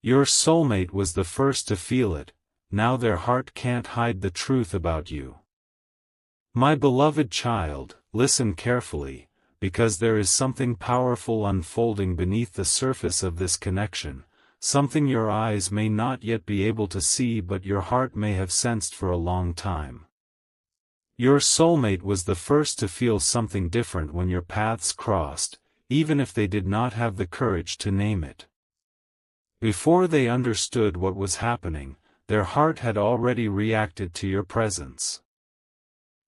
Your soulmate was the first to feel it, now their heart can't hide the truth about you. My beloved child, listen carefully, because there is something powerful unfolding beneath the surface of this connection, something your eyes may not yet be able to see but your heart may have sensed for a long time. Your soulmate was the first to feel something different when your paths crossed, even if they did not have the courage to name it. Before they understood what was happening, their heart had already reacted to your presence.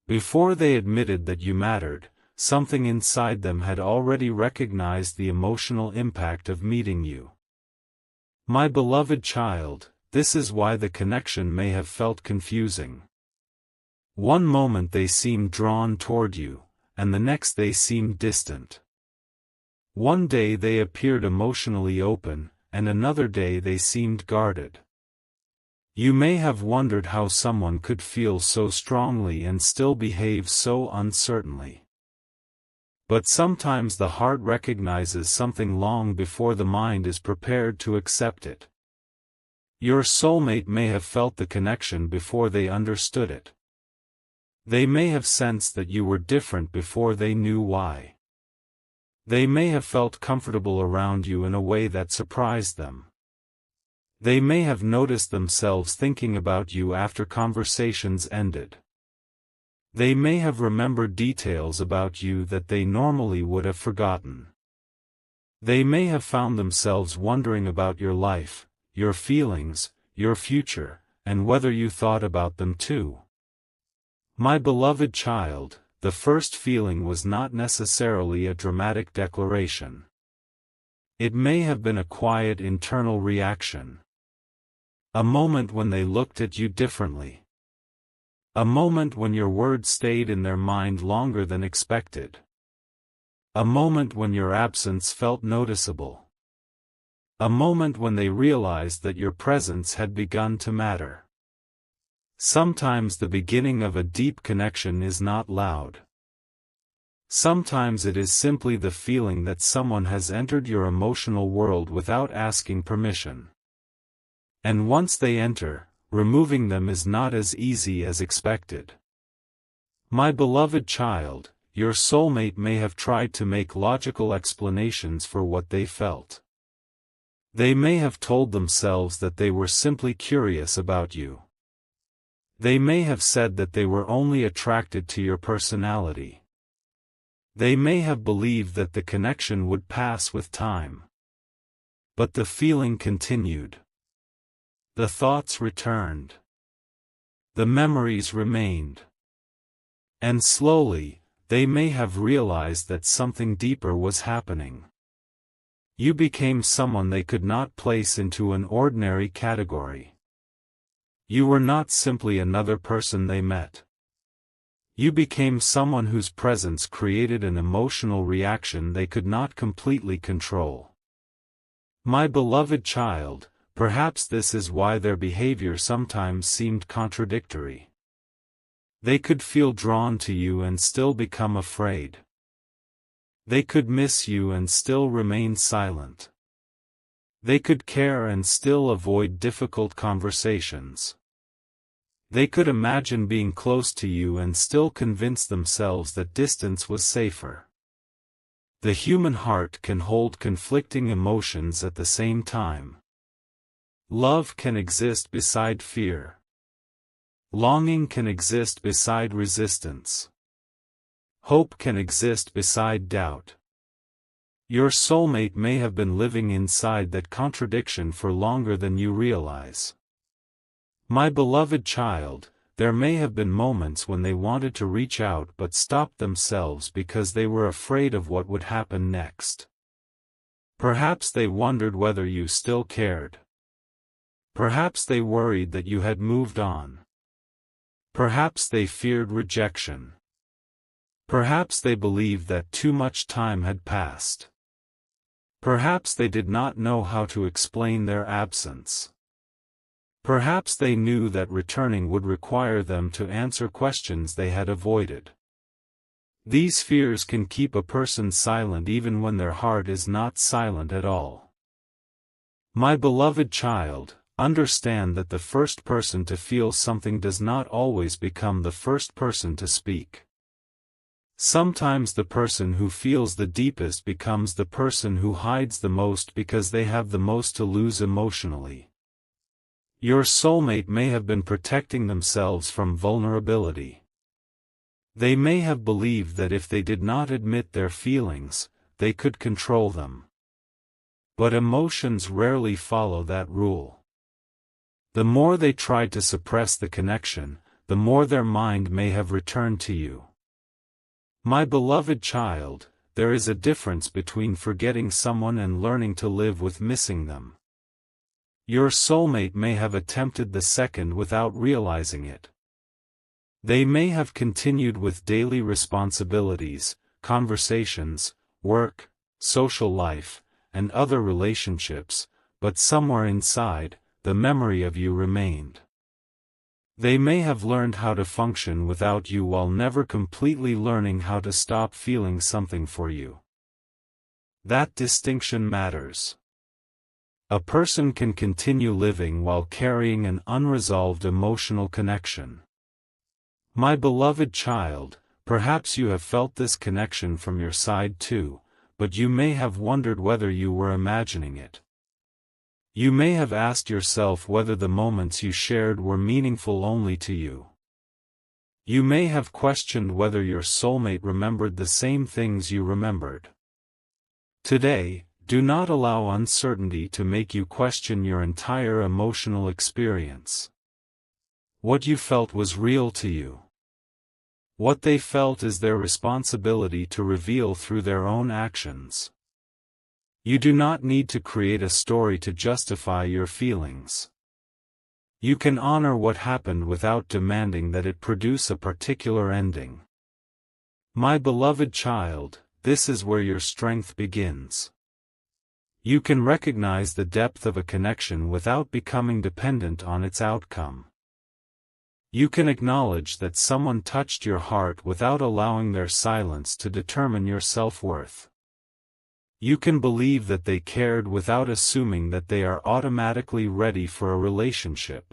Before they admitted that you mattered, something inside them had already recognized the emotional impact of meeting you. My beloved child, this is why the connection may have felt confusing. One moment they seemed drawn toward you, and the next they seemed distant. One day they appeared emotionally open, and another day they seemed guarded. You may have wondered how someone could feel so strongly and still behave so uncertainly. But sometimes the heart recognizes something long before the mind is prepared to accept it. Your soulmate may have felt the connection before they understood it. They may have sensed that you were different before they knew why. They may have felt comfortable around you in a way that surprised them. They may have noticed themselves thinking about you after conversations ended. They may have remembered details about you that they normally would have forgotten. They may have found themselves wondering about your life, your feelings, your future, and whether you thought about them too. My beloved child, the first feeling was not necessarily a dramatic declaration. It may have been a quiet internal reaction. A moment when they looked at you differently. A moment when your words stayed in their mind longer than expected. A moment when your absence felt noticeable. A moment when they realized that your presence had begun to matter. Sometimes the beginning of a deep connection is not loud. Sometimes it is simply the feeling that someone has entered your emotional world without asking permission. And once they enter, removing them is not as easy as expected. My beloved child, your soulmate may have tried to make logical explanations for what they felt. They may have told themselves that they were simply curious about you. They may have said that they were only attracted to your personality. They may have believed that the connection would pass with time. But the feeling continued. The thoughts returned. The memories remained. And slowly, they may have realized that something deeper was happening. You became someone they could not place into an ordinary category. You were not simply another person they met. You became someone whose presence created an emotional reaction they could not completely control. My beloved child, perhaps this is why their behavior sometimes seemed contradictory. They could feel drawn to you and still become afraid. They could miss you and still remain silent. They could care and still avoid difficult conversations. They could imagine being close to you and still convince themselves that distance was safer. The human heart can hold conflicting emotions at the same time. Love can exist beside fear. Longing can exist beside resistance. Hope can exist beside doubt. Your soulmate may have been living inside that contradiction for longer than you realize. My beloved child, there may have been moments when they wanted to reach out but stopped themselves because they were afraid of what would happen next. Perhaps they wondered whether you still cared. Perhaps they worried that you had moved on. Perhaps they feared rejection. Perhaps they believed that too much time had passed. Perhaps they did not know how to explain their absence. Perhaps they knew that returning would require them to answer questions they had avoided. These fears can keep a person silent even when their heart is not silent at all. My beloved child, understand that the first person to feel something does not always become the first person to speak. Sometimes the person who feels the deepest becomes the person who hides the most because they have the most to lose emotionally. Your soulmate may have been protecting themselves from vulnerability. They may have believed that if they did not admit their feelings, they could control them. But emotions rarely follow that rule. The more they tried to suppress the connection, the more their mind may have returned to you. My beloved child, there is a difference between forgetting someone and learning to live with missing them. Your soulmate may have attempted the second without realizing it. They may have continued with daily responsibilities, conversations, work, social life, and other relationships, but somewhere inside, the memory of you remained. They may have learned how to function without you while never completely learning how to stop feeling something for you. That distinction matters. A person can continue living while carrying an unresolved emotional connection. My beloved child, perhaps you have felt this connection from your side too, but you may have wondered whether you were imagining it. You may have asked yourself whether the moments you shared were meaningful only to you. You may have questioned whether your soulmate remembered the same things you remembered. Today, do not allow uncertainty to make you question your entire emotional experience. What you felt was real to you. What they felt is their responsibility to reveal through their own actions. You do not need to create a story to justify your feelings. You can honor what happened without demanding that it produce a particular ending. My beloved child, this is where your strength begins. You can recognize the depth of a connection without becoming dependent on its outcome. You can acknowledge that someone touched your heart without allowing their silence to determine your self-worth. You can believe that they cared without assuming that they are automatically ready for a relationship.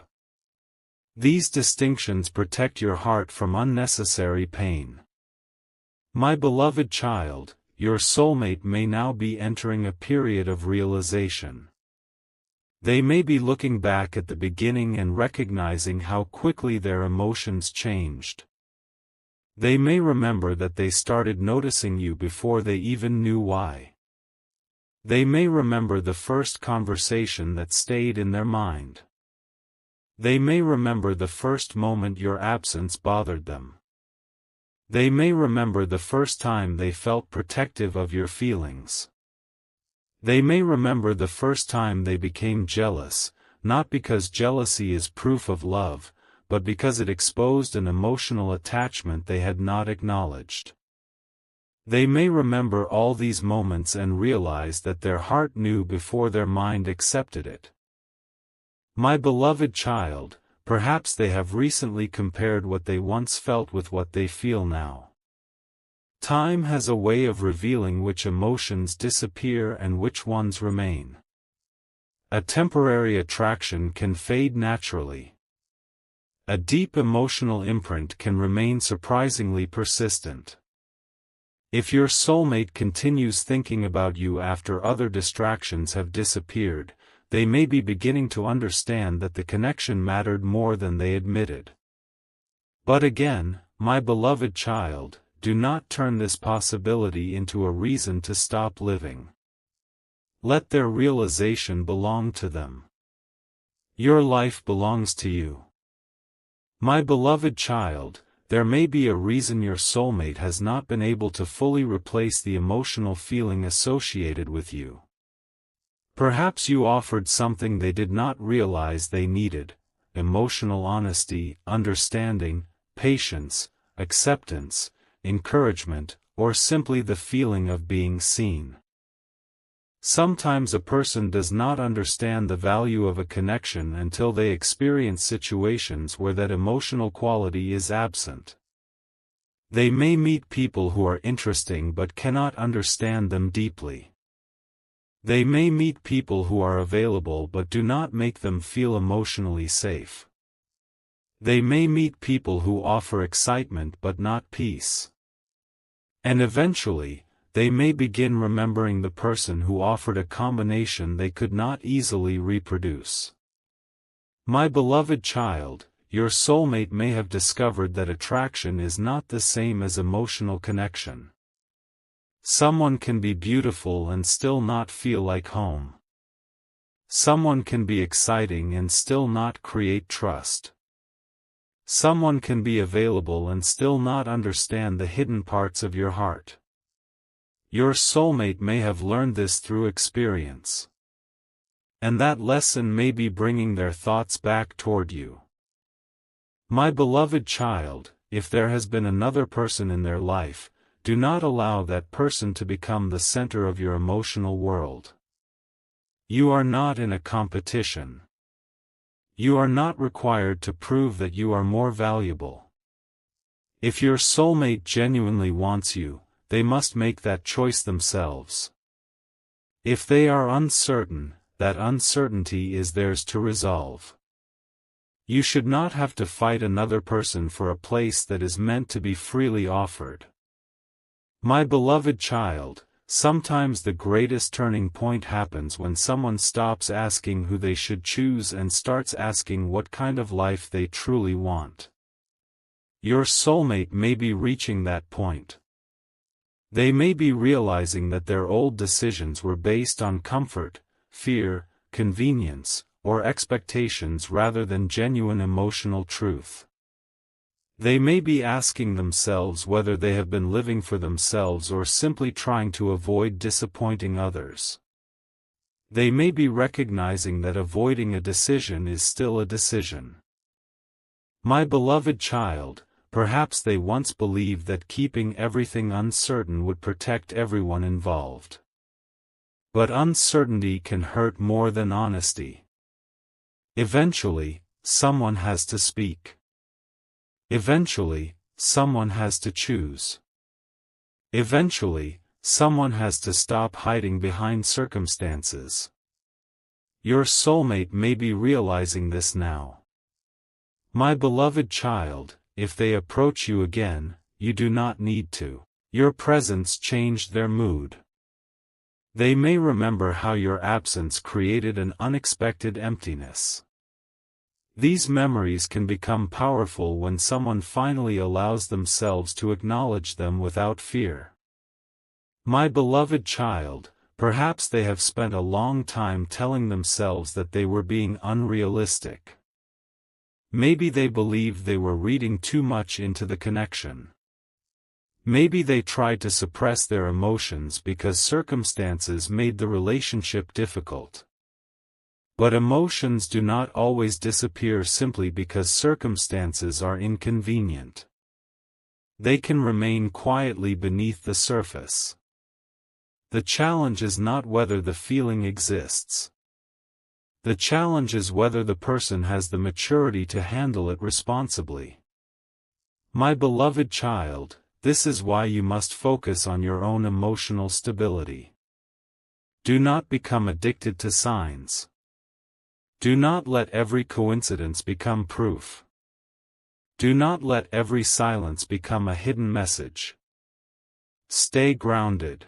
These distinctions protect your heart from unnecessary pain. My beloved child, your soulmate may now be entering a period of realization. They may be looking back at the beginning and recognizing how quickly their emotions changed. They may remember that they started noticing you before they even knew why. They may remember the first conversation that stayed in their mind. They may remember the first moment your absence bothered them. They may remember the first time they felt protective of your feelings. They may remember the first time they became jealous, not because jealousy is proof of love, but because it exposed an emotional attachment they had not acknowledged. They may remember all these moments and realize that their heart knew before their mind accepted it. My beloved child, perhaps they have recently compared what they once felt with what they feel now. Time has a way of revealing which emotions disappear and which ones remain. A temporary attraction can fade naturally. A deep emotional imprint can remain surprisingly persistent. If your soulmate continues thinking about you after other distractions have disappeared, they may be beginning to understand that the connection mattered more than they admitted. But again, my beloved child, do not turn this possibility into a reason to stop living. Let their realization belong to them. Your life belongs to you. My beloved child, there may be a reason your soulmate has not been able to fully replace the emotional feeling associated with you. Perhaps you offered something they did not realize they needed: emotional honesty, understanding, patience, acceptance, encouragement, or simply the feeling of being seen. Sometimes a person does not understand the value of a connection until they experience situations where that emotional quality is absent. They may meet people who are interesting but cannot understand them deeply. They may meet people who are available but do not make them feel emotionally safe. They may meet people who offer excitement but not peace. And eventually, they may begin remembering the person who offered a combination they could not easily reproduce. My beloved child, your soulmate may have discovered that attraction is not the same as emotional connection. Someone can be beautiful and still not feel like home. Someone can be exciting and still not create trust. Someone can be available and still not understand the hidden parts of your heart. Your soulmate may have learned this through experience. And that lesson may be bringing their thoughts back toward you. My beloved child, if there has been another person in their life, do not allow that person to become the center of your emotional world. You are not in a competition. You are not required to prove that you are more valuable. If your soulmate genuinely wants you, they must make that choice themselves. If they are uncertain, that uncertainty is theirs to resolve. You should not have to fight another person for a place that is meant to be freely offered. My beloved child, sometimes the greatest turning point happens when someone stops asking who they should choose and starts asking what kind of life they truly want. Your soulmate may be reaching that point. They may be realizing that their old decisions were based on comfort, fear, convenience, or expectations rather than genuine emotional truth. They may be asking themselves whether they have been living for themselves or simply trying to avoid disappointing others. They may be recognizing that avoiding a decision is still a decision. My beloved child, perhaps they once believed that keeping everything uncertain would protect everyone involved. But uncertainty can hurt more than honesty. Eventually, someone has to speak. Eventually, someone has to choose. Eventually, someone has to stop hiding behind circumstances. Your soulmate may be realizing this now. My beloved child, if they approach you again, you do not need to. Your presence changed their mood. They may remember how your absence created an unexpected emptiness. These memories can become powerful when someone finally allows themselves to acknowledge them without fear. My beloved child, perhaps they have spent a long time telling themselves that they were being unrealistic. Maybe they believed they were reading too much into the connection. Maybe they tried to suppress their emotions because circumstances made the relationship difficult. But emotions do not always disappear simply because circumstances are inconvenient. They can remain quietly beneath the surface. The challenge is not whether the feeling exists. The challenge is whether the person has the maturity to handle it responsibly. My beloved child, this is why you must focus on your own emotional stability. Do not become addicted to signs. Do not let every coincidence become proof. Do not let every silence become a hidden message. Stay grounded.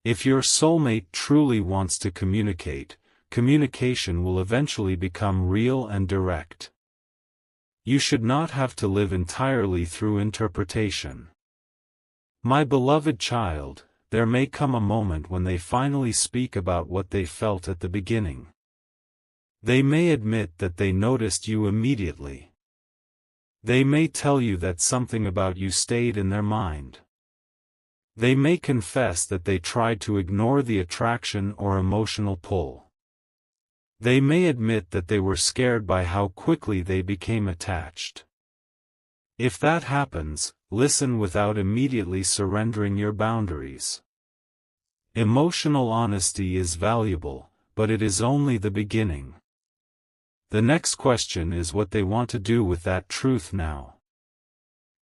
If your soulmate truly wants to communicate, communication will eventually become real and direct. You should not have to live entirely through interpretation. My beloved child, there may come a moment when they finally speak about what they felt at the beginning. They may admit that they noticed you immediately. They may tell you that something about you stayed in their mind. They may confess that they tried to ignore the attraction or emotional pull. They may admit that they were scared by how quickly they became attached. If that happens, listen without immediately surrendering your boundaries. Emotional honesty is valuable, but it is only the beginning. The next question is what they want to do with that truth now.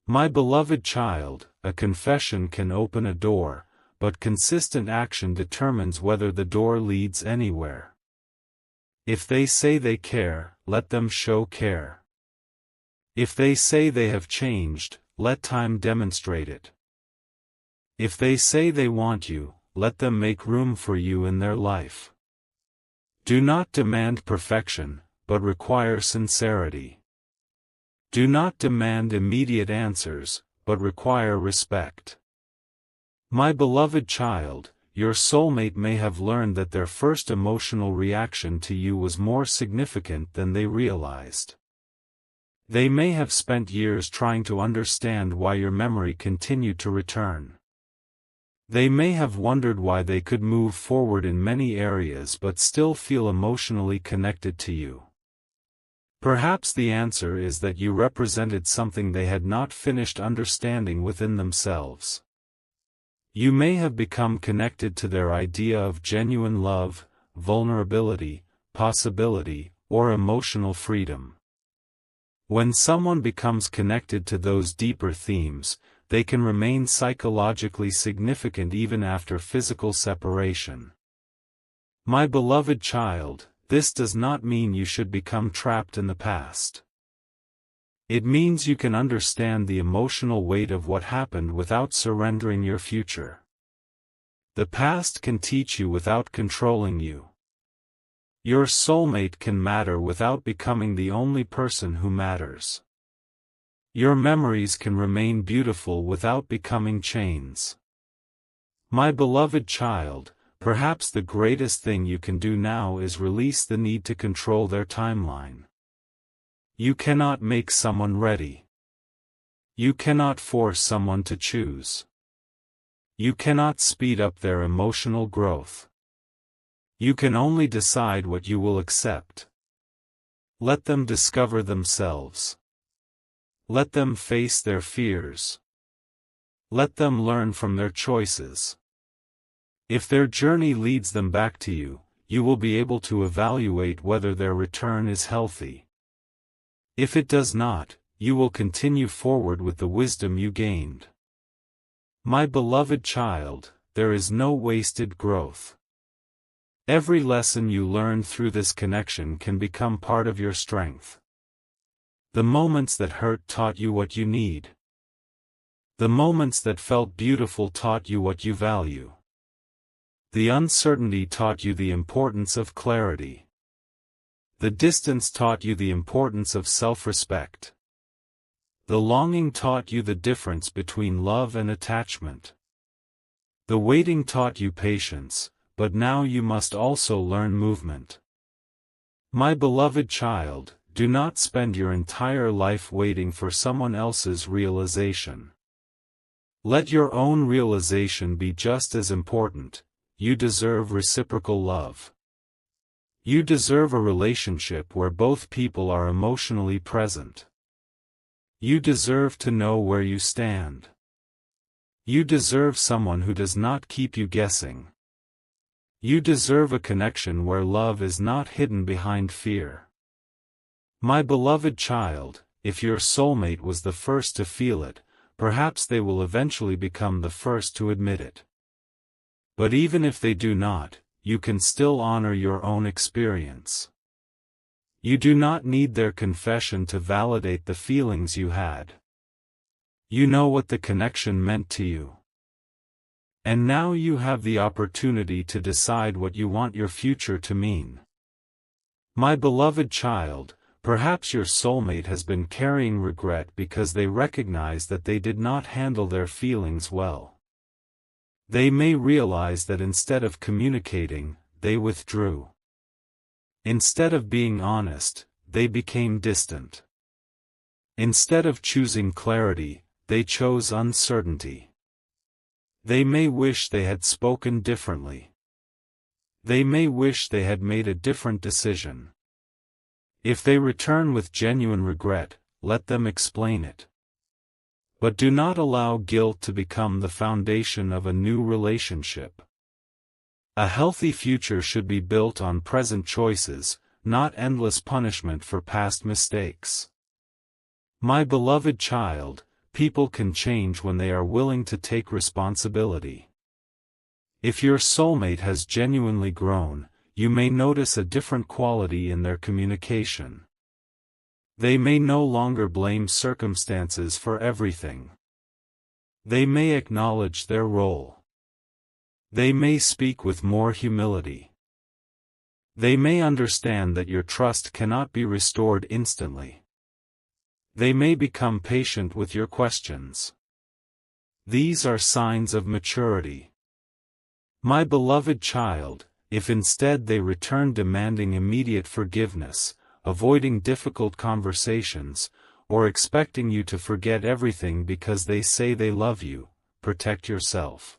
My beloved child, a confession can open a door, but consistent action determines whether the door leads anywhere. If they say they care, let them show care. If they say they have changed, let time demonstrate it. If they say they want you, let them make room for you in their life. Do not demand perfection, but require sincerity. Do not demand immediate answers, but require respect. My beloved child, your soulmate may have learned that their first emotional reaction to you was more significant than they realized. They may have spent years trying to understand why your memory continued to return. They may have wondered why they could move forward in many areas but still feel emotionally connected to you. Perhaps the answer is that you represented something they had not finished understanding within themselves. You may have become connected to their idea of genuine love, vulnerability, possibility, or emotional freedom. When someone becomes connected to those deeper themes, they can remain psychologically significant even after physical separation. My beloved child, this does not mean you should become trapped in the past. It means you can understand the emotional weight of what happened without surrendering your future. The past can teach you without controlling you. Your soulmate can matter without becoming the only person who matters. Your memories can remain beautiful without becoming chains. My beloved child, perhaps the greatest thing you can do now is release the need to control their timeline. You cannot make someone ready. You cannot force someone to choose. You cannot speed up their emotional growth. You can only decide what you will accept. Let them discover themselves. Let them face their fears. Let them learn from their choices. If their journey leads them back to you, you will be able to evaluate whether their return is healthy. If it does not, you will continue forward with the wisdom you gained. My beloved child, there is no wasted growth. Every lesson you learn through this connection can become part of your strength. The moments that hurt taught you what you need. The moments that felt beautiful taught you what you value. The uncertainty taught you the importance of clarity. The distance taught you the importance of self-respect. The longing taught you the difference between love and attachment. The waiting taught you patience, but now you must also learn movement. My beloved child, do not spend your entire life waiting for someone else's realization. Let your own realization be just as important. You deserve reciprocal love. You deserve a relationship where both people are emotionally present. You deserve to know where you stand. You deserve someone who does not keep you guessing. You deserve a connection where love is not hidden behind fear. My beloved child, if your soulmate was the first to feel it, perhaps they will eventually become the first to admit it. But even if they do not, you can still honor your own experience. You do not need their confession to validate the feelings you had. You know what the connection meant to you. And now you have the opportunity to decide what you want your future to mean. My beloved child, perhaps your soulmate has been carrying regret because they recognize that they did not handle their feelings well. They may realize that instead of communicating, they withdrew. Instead of being honest, they became distant. Instead of choosing clarity, they chose uncertainty. They may wish they had spoken differently. They may wish they had made a different decision. If they return with genuine regret, let them explain it. But do not allow guilt to become the foundation of a new relationship. A healthy future should be built on present choices, not endless punishment for past mistakes. My beloved child, people can change when they are willing to take responsibility. If your soulmate has genuinely grown, you may notice a different quality in their communication. They may no longer blame circumstances for everything. They may acknowledge their role. They may speak with more humility. They may understand that your trust cannot be restored instantly. They may become patient with your questions. These are signs of maturity. My beloved child, if instead they return demanding immediate forgiveness, avoiding difficult conversations, or expecting you to forget everything because they say they love you, protect yourself.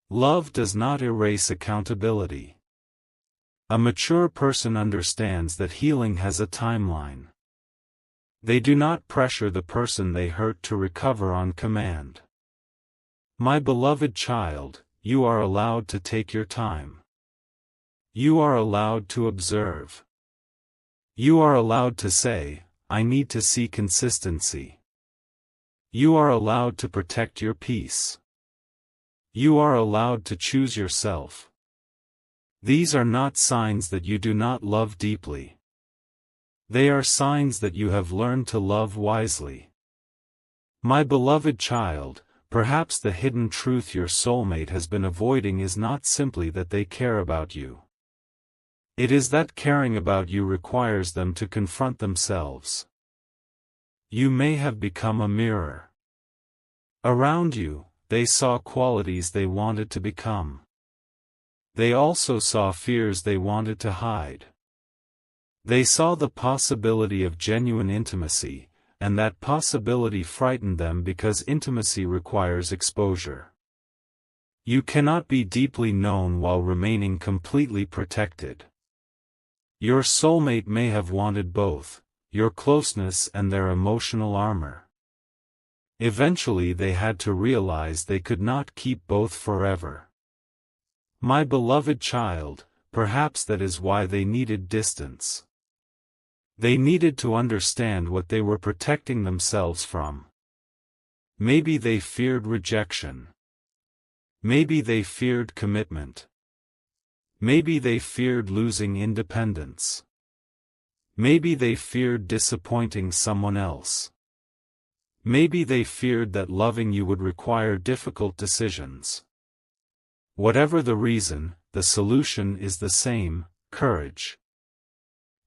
Love does not erase accountability. A mature person understands that healing has a timeline. They do not pressure the person they hurt to recover on command. My beloved child, you are allowed to take your time. You are allowed to observe. You are allowed to say, I need to see consistency. You are allowed to protect your peace. You are allowed to choose yourself. These are not signs that you do not love deeply. They are signs that you have learned to love wisely. My beloved child, perhaps the hidden truth your soulmate has been avoiding is not simply that they care about you. It is that caring about you requires them to confront themselves. You may have become a mirror. Around you, they saw qualities they wanted to become. They also saw fears they wanted to hide. They saw the possibility of genuine intimacy, and that possibility frightened them because intimacy requires exposure. You cannot be deeply known while remaining completely protected. Your soulmate may have wanted both, your closeness and their emotional armor. Eventually they had to realize they could not keep both forever. My beloved child, perhaps that is why they needed distance. They needed to understand what they were protecting themselves from. Maybe they feared rejection. Maybe they feared commitment. Maybe they feared losing independence. Maybe they feared disappointing someone else. Maybe they feared that loving you would require difficult decisions. Whatever the reason, the solution is the same: courage.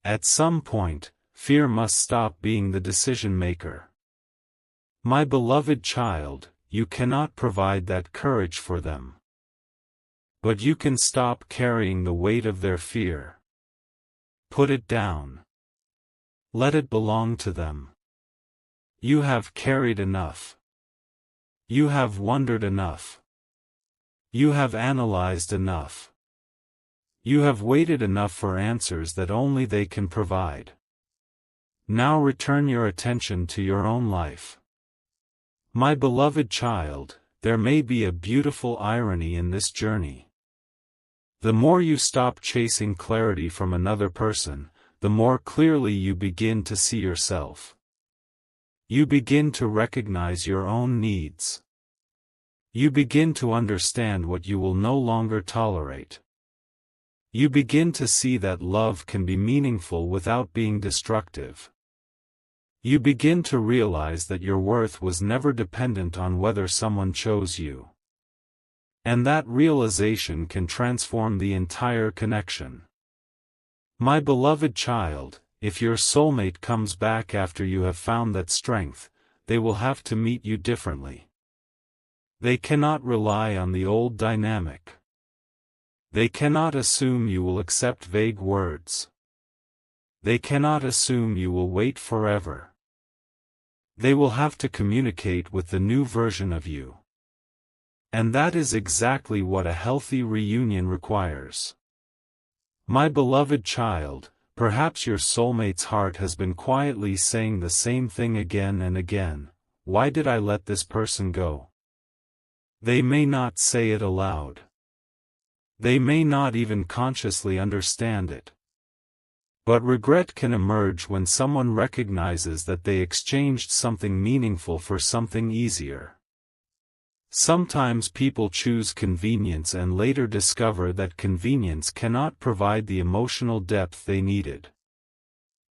At some point, fear must stop being the decision maker. My beloved child, you cannot provide that courage for them. But you can stop carrying the weight of their fear. Put it down. Let it belong to them. You have carried enough. You have wondered enough. You have analyzed enough. You have waited enough for answers that only they can provide. Now return your attention to your own life. My beloved child, there may be a beautiful irony in this journey. The more you stop chasing clarity from another person, the more clearly you begin to see yourself. You begin to recognize your own needs. You begin to understand what you will no longer tolerate. You begin to see that love can be meaningful without being destructive. You begin to realize that your worth was never dependent on whether someone chose you. And that realization can transform the entire connection. My beloved child, if your soulmate comes back after you have found that strength, they will have to meet you differently. They cannot rely on the old dynamic. They cannot assume you will accept vague words. They cannot assume you will wait forever. They will have to communicate with the new version of you. And that is exactly what a healthy reunion requires. My beloved child, perhaps your soulmate's heart has been quietly saying the same thing again and again: why did I let this person go? They may not say it aloud. They may not even consciously understand it. But regret can emerge when someone recognizes that they exchanged something meaningful for something easier. Sometimes people choose convenience and later discover that convenience cannot provide the emotional depth they needed.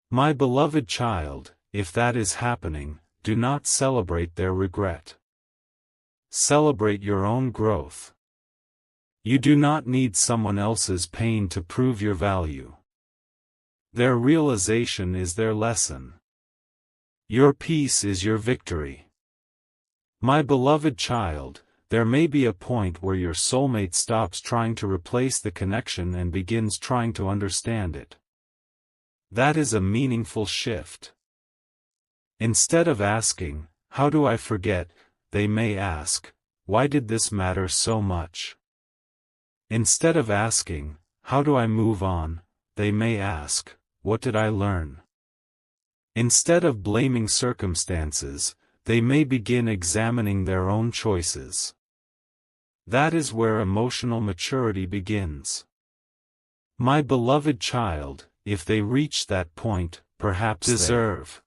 My beloved child, if that is happening, do not celebrate their regret. Celebrate your own growth. You do not need someone else's pain to prove your value. Their realization is their lesson. Your peace is your victory. My beloved child, there may be a point where your soulmate stops trying to replace the connection and begins trying to understand it. That is a meaningful shift. Instead of asking, "How do I forget?" they may ask, "Why did this matter so much?" Instead of asking, "How do I move on?" they may ask, "What did I learn?" Instead of blaming circumstances, they may begin examining their own choices. That is where emotional maturity begins. My beloved child, if they reach that point, perhaps deserve.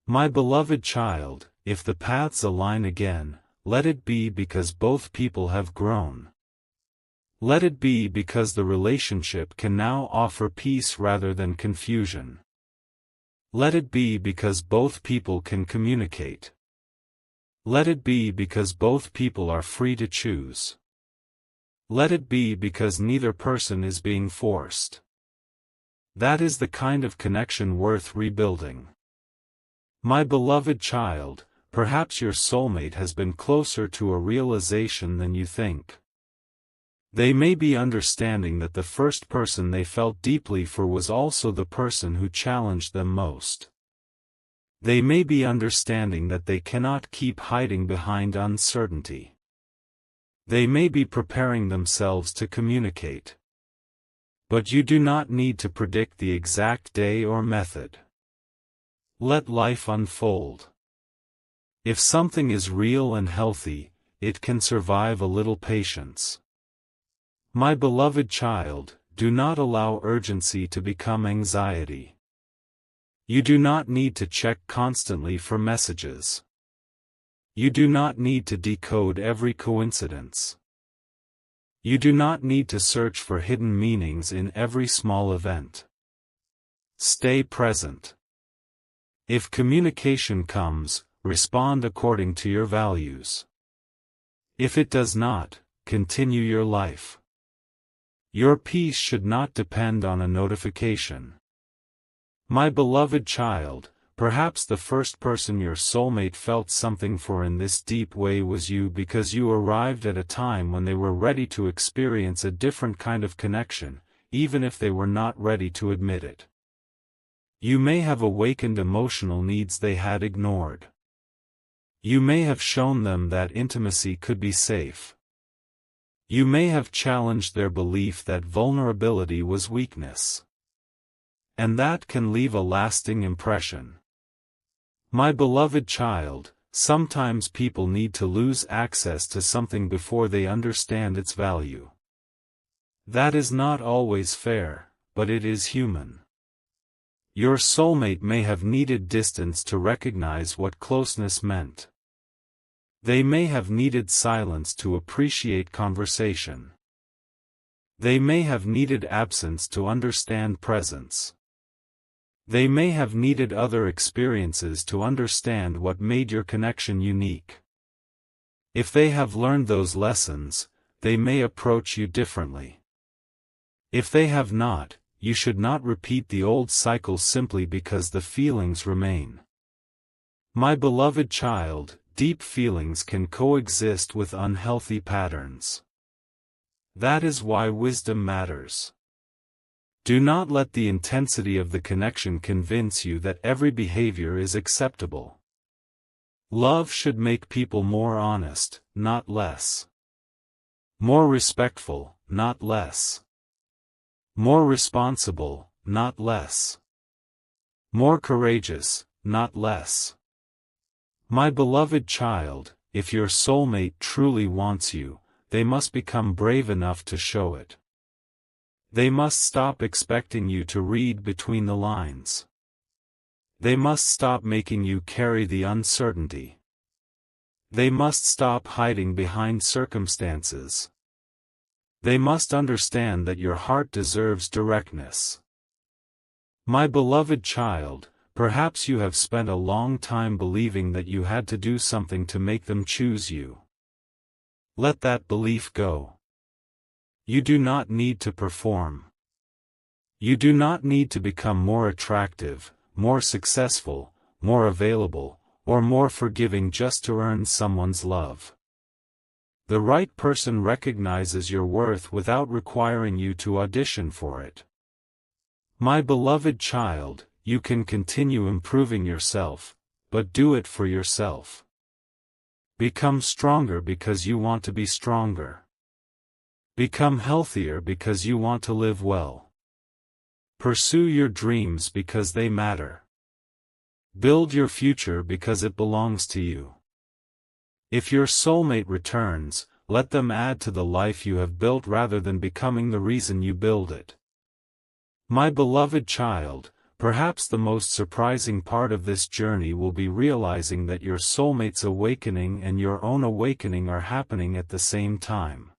My beloved child, if the paths align again, let it be because both people have grown. Let it be because the relationship can now offer peace rather than confusion. Let it be because both people can communicate. Let it be because both people are free to choose. Let it be because neither person is being forced. That is the kind of connection worth rebuilding. My beloved child, perhaps your soulmate has been closer to a realization than you think. They may be understanding that the first person they felt deeply for was also the person who challenged them most. They may be understanding that they cannot keep hiding behind uncertainty. They may be preparing themselves to communicate. But you do not need to predict the exact day or method. Let life unfold. If something is real and healthy, it can survive a little patience. My beloved child, do not allow urgency to become anxiety. You do not need to check constantly for messages. You do not need to decode every coincidence. You do not need to search for hidden meanings in every small event. Stay present. If communication comes, respond according to your values. If it does not, continue your life. Your peace should not depend on a notification. My beloved child, perhaps the first person your soulmate felt something for in this deep way was you because you arrived at a time when they were ready to experience a different kind of connection, even if they were not ready to admit it. You may have awakened emotional needs they had ignored. You may have shown them that intimacy could be safe. You may have challenged their belief that vulnerability was weakness. And that can leave a lasting impression. My beloved child, sometimes people need to lose access to something before they understand its value. That is not always fair, but it is human. Your soulmate may have needed distance to recognize what closeness meant. They may have needed silence to appreciate conversation. They may have needed absence to understand presence. They may have needed other experiences to understand what made your connection unique. If they have learned those lessons, they may approach you differently. If they have not, you should not repeat the old cycle simply because the feelings remain. My beloved child, deep feelings can coexist with unhealthy patterns. That is why wisdom matters. Do not let the intensity of the connection convince you that every behavior is acceptable. Love should make people more honest, not less. More respectful, not less. More responsible, not less. More courageous, not less. My beloved child, if your soulmate truly wants you, they must become brave enough to show it. They must stop expecting you to read between the lines. They must stop making you carry the uncertainty. They must stop hiding behind circumstances. They must understand that your heart deserves directness. My beloved child, perhaps you have spent a long time believing that you had to do something to make them choose you. Let that belief go. You do not need to perform. You do not need to become more attractive, more successful, more available, or more forgiving just to earn someone's love. The right person recognizes your worth without requiring you to audition for it. My beloved child, you can continue improving yourself, but do it for yourself. Become stronger because you want to be stronger. Become healthier because you want to live well. Pursue your dreams because they matter. Build your future because it belongs to you. If your soulmate returns, let them add to the life you have built rather than becoming the reason you build it. My beloved child, perhaps the most surprising part of this journey will be realizing that your soulmate's awakening and your own awakening are happening at the same time.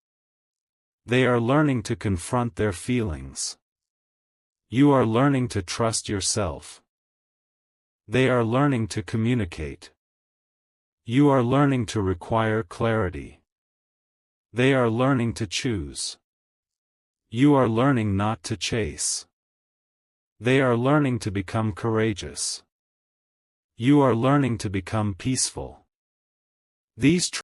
They are learning to confront their feelings. You are learning to trust yourself. They are learning to communicate. You are learning to require clarity. They are learning to choose. You are learning not to chase. They are learning to become courageous. You are learning to become peaceful. These